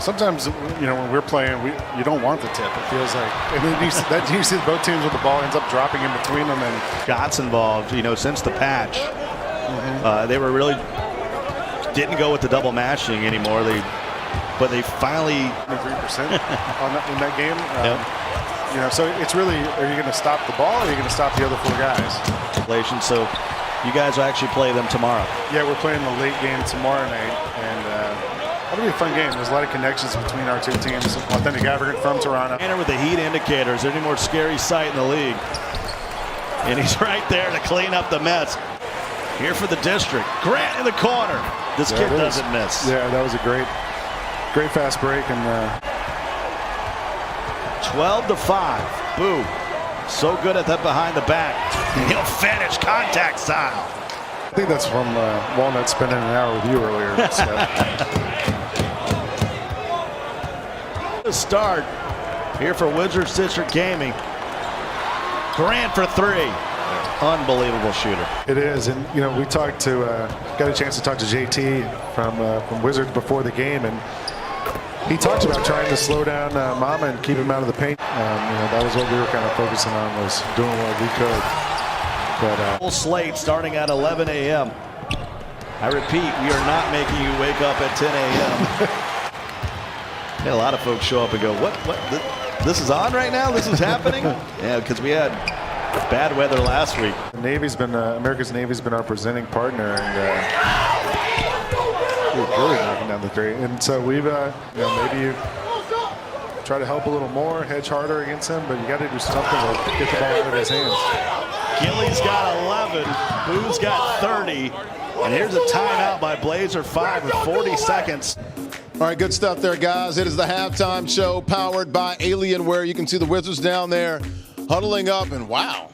sometimes, you know, when we're playing, you don't want the tip. It feels like, and then you see both teams with the ball ends up dropping in between them, and Scott's involved. You know, since the patch, they were really didn't go with the double mashing anymore. But they finally 3% in that game. You know, so it's really, are you going to stop the ball or are you going to stop the other 4 guys? So you guys will actually play them tomorrow. Yeah, we're playing the late game tomorrow night, and that'll be a fun game. There's a lot of connections between our 2 teams. Authentic African from Toronto. Tanner with the heat indicators. Any more scary sight in the league? And he's right there to clean up the mess. Here for the district. Grant in the corner. This kid doesn't miss. Yeah, that was a great fast break. And 12-5. Boo. So good at that behind the back. And he'll finish contact style. I think that's from Walnut spending an hour with you earlier. The start here for Wizards District Gaming. Grant for 3. Unbelievable shooter. It is, and you know, we got a chance to talk to JT from Wizards before the game, and he talked about trying to slow down Mama and keep him out of the paint. You know, that was what we were kind of focusing on, was doing what we could. But full slate starting at 11 a.m. I repeat, we are not making you wake up at 10 a.m. A lot of folks show up and go, what? This is on right now? This is happening? Yeah, because we had bad weather last week. The Navy's been America's Navy's been our presenting partner, and we're really knocking down the 3. And so we've, you know, maybe you try to help a little more, hedge harder against him, but you got to do something to get the ball out of his hands. Gilly's got 11, Boo's got 30, and here's a timeout by Blazer5 with 40 seconds. All right, good stuff there, guys. It is the halftime show powered by Alienware. You can see the Wizards down there huddling up, and wow,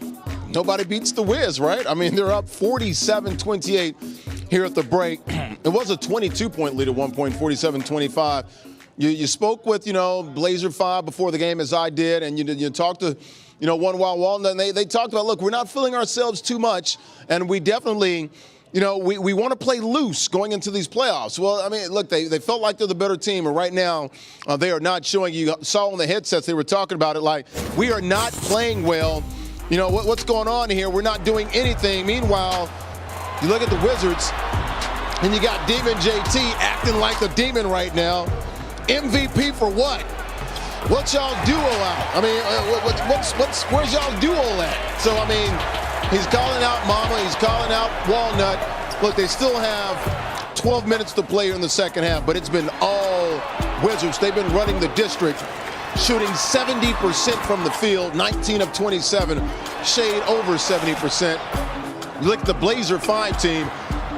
nobody beats the Wiz, right? I mean, they're up 47-28 here at the break. It was a 22-point lead at one point, 47-25. You spoke with, you know, Blazer5 before the game, as I did, and you talked to, you know, One Wild Walnut, and they talked about, look, we're not feeling ourselves too much, and we definitely, you know, we want to play loose going into these playoffs. Well, I mean, look, they felt like they're the better team, and right now they are not showing. You saw on the headsets they were talking about it like, we are not playing well. You know, what's going on here? We're not doing anything. Meanwhile, you look at the Wizards, and you got Demon JT acting like the Demon right now. MVP for what? What's y'all duo out? I mean, where's y'all duo at? So, I mean, he's calling out Mama. He's calling out Walnut. Look, they still have 12 minutes to play in the second half, but it's been all Wizards. They've been running the district, shooting 70% from the field, 19 of 27, shade over 70%. Look at the Blazer5 team,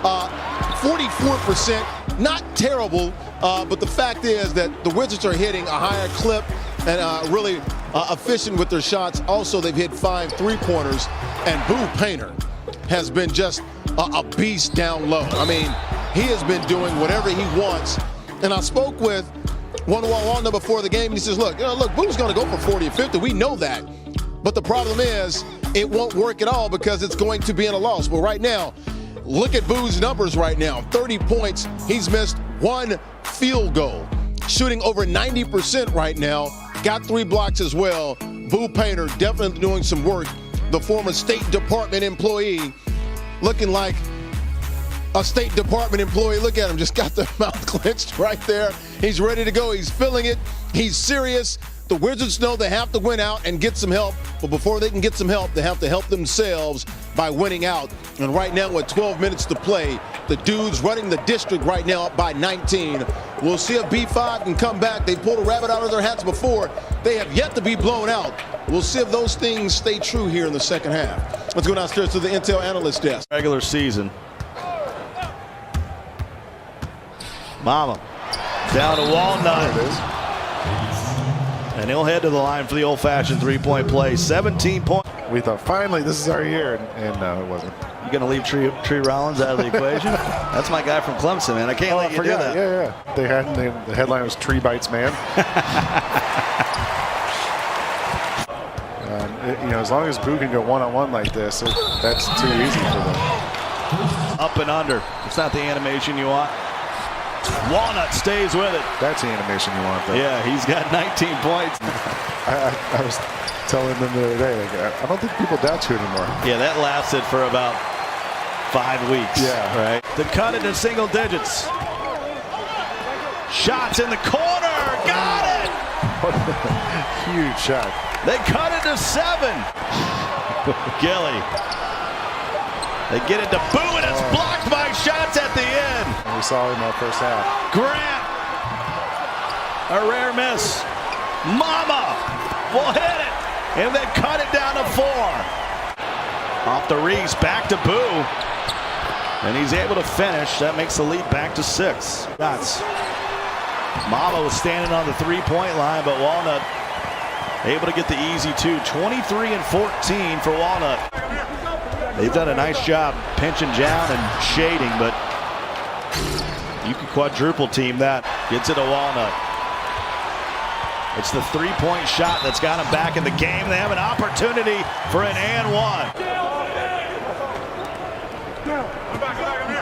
44%, not terrible, but the fact is that the Wizards are hitting a higher clip and really efficient with their shots. Also, they've hit 5 3-pointers, and Boo Painter has been just a beast down low. I mean, he has been doing whatever he wants. And I spoke with One Walnut before the game, and he says, look, Boo's going to go for 40 or 50. We know that. But the problem is, it won't work at all because it's going to be in a loss. But right now, look at Boo's numbers right now. 30 points. He's missed 1 field goal. Shooting over 90% right now. Got 3 blocks as well. Boo Painter definitely doing some work. The former State Department employee looking like a State Department employee. Look at him, just got the mouth clenched right there. He's ready to go. He's feeling it. He's serious. The Wizards know they have to win out and get some help. But before they can get some help, they have to help themselves by winning out. And right now, with 12 minutes to play, the dudes running the district right now up by 19. We'll see if B5 can come back. They pulled a rabbit out of their hats before. They have yet to be blown out. We'll see if those things stay true here in the second half. Let's go downstairs to the Intel analyst desk. Regular season. Mama down to Walnut. There it is. And he'll head to the line for the old-fashioned 3-point play. 17 points. We thought, finally, this is our year, and no, it wasn't. You going to leave Tree Rollins out of the equation? That's my guy from Clemson, man. I can't let you do that. Yeah. The headline was Tree Bites Man. You know, as long as Boo can go one-on-one like this, that's too easy for them. Up and under. It's not the animation you want. Walnut stays with it. That's the animation you want, though. Yeah, he's got 19 points. I was telling them the other day, like, I don't think people doubt you anymore. Yeah, that lasted for about 5 weeks. Yeah. Right. To cut into single digits. Shots in the corner. Got it. Huge shot. They cut it to 7. Gilly. They get it to Boo, and it's blocked by shots at the end. And we saw him in that first half. Grant. A rare miss. Mama will hit it. And they cut it down to 4. Off the Reese, back to Boo. And he's able to finish. That makes the lead back to 6. Shots. Mama was standing on the three-point line, but Walnut able to get the easy 2. 23 and 14 for Walnut. They've done a nice job pinching down and shading, but you can quadruple team that. Gets it to Walnut. It's the three-point shot that's got them back in the game. They have an opportunity for an and 1.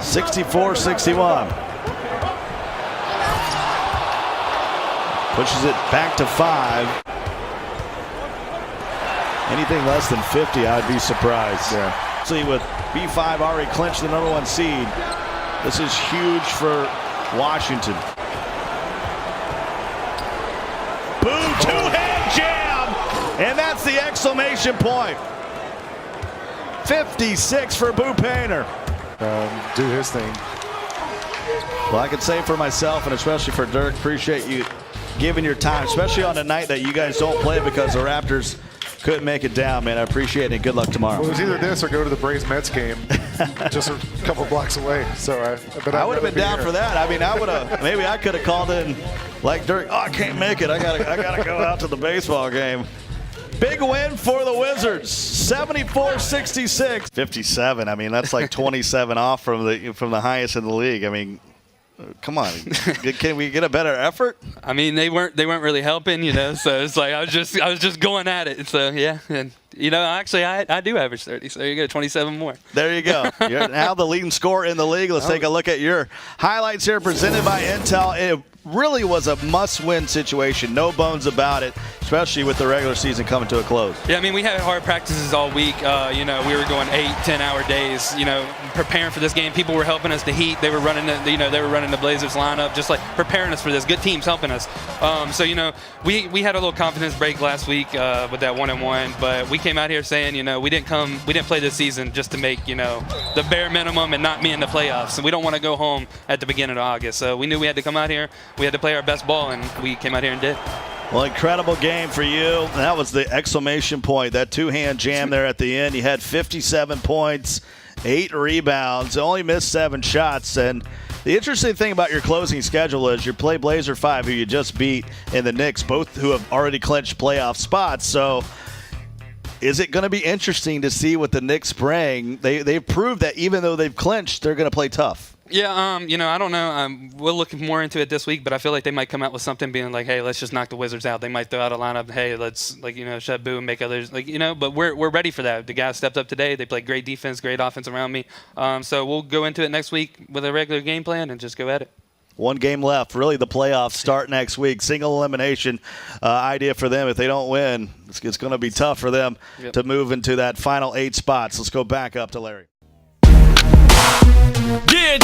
64-61. Pushes it back to 5. Anything less than 50, I'd be surprised. Yeah. See, with B5 already clinched the #1 seed, this is huge for Washington. Boom, two-hand jam! And that's the exclamation point. 56 for Boo Painter. Do his thing. Well, I can say for myself, and especially for Dirk, appreciate you giving your time, especially on a night that you guys don't play because the Raptors couldn't make it down, man. I appreciate it. Good luck tomorrow. Well, it was either this or go to the Braves-Mets game, just a couple blocks away. So, but I would have been down for that. I mean, I would have. Maybe I could have called in like Dirk. Oh, I can't make it. I gotta go out to the baseball game. Big win for the Wizards. 74-66. 57. I mean, that's like 27 off from the highest in the league. I mean, come on. Can we get a better effort? I mean, they weren't really helping, you know. So it's like I was just going at it. So yeah, and you know, actually, I do average 30. So there you go, 27 more. There you go. You're now the leading scorer in the league. Let's take a look at your highlights here, presented by Intel. It really was a must-win situation. No bones about it, especially with the regular season coming to a close. Yeah, I mean, we had hard practices all week. You know, we were going 8-10 hour days, you know, preparing for this game. People were helping us to heat. They were running the Blazers lineup, just like preparing us for this. Good teams helping us. So, you know, we had a little confidence break last week with that 1-1, but we came out here saying, you know, we didn't play this season just to make, you know, the bare minimum and not be in the playoffs. And we don't want to go home at the beginning of August. So we knew we had to come out here. We had to play our best ball, and we came out here and did. Well, incredible game for you. That was the exclamation point, that two-hand jam there at the end. You had 57 points, 8 rebounds, only missed 7 shots. And the interesting thing about your closing schedule is you play Blazer5, who you just beat, and the Knicks, both who have already clinched playoff spots. So is it going to be interesting to see what the Knicks bring? They've proved that even though they've clinched, they're going to play tough. Yeah, you know, I don't know. We'll look more into it this week, but I feel like they might come out with something being like, hey, let's just knock the Wizards out. They might throw out a lineup, hey, let's, like, you know, shut Boo and make others, like, you know, but we're ready for that. The guys stepped up today. They played great defense, great offense around me. So we'll go into it next week with a regular game plan and just go at it. One game left. Really, the playoffs start next week. Single elimination idea for them. If they don't win, it's going to be tough for them to move into that final 8 spots. Let's go back up to Larry. Yeah.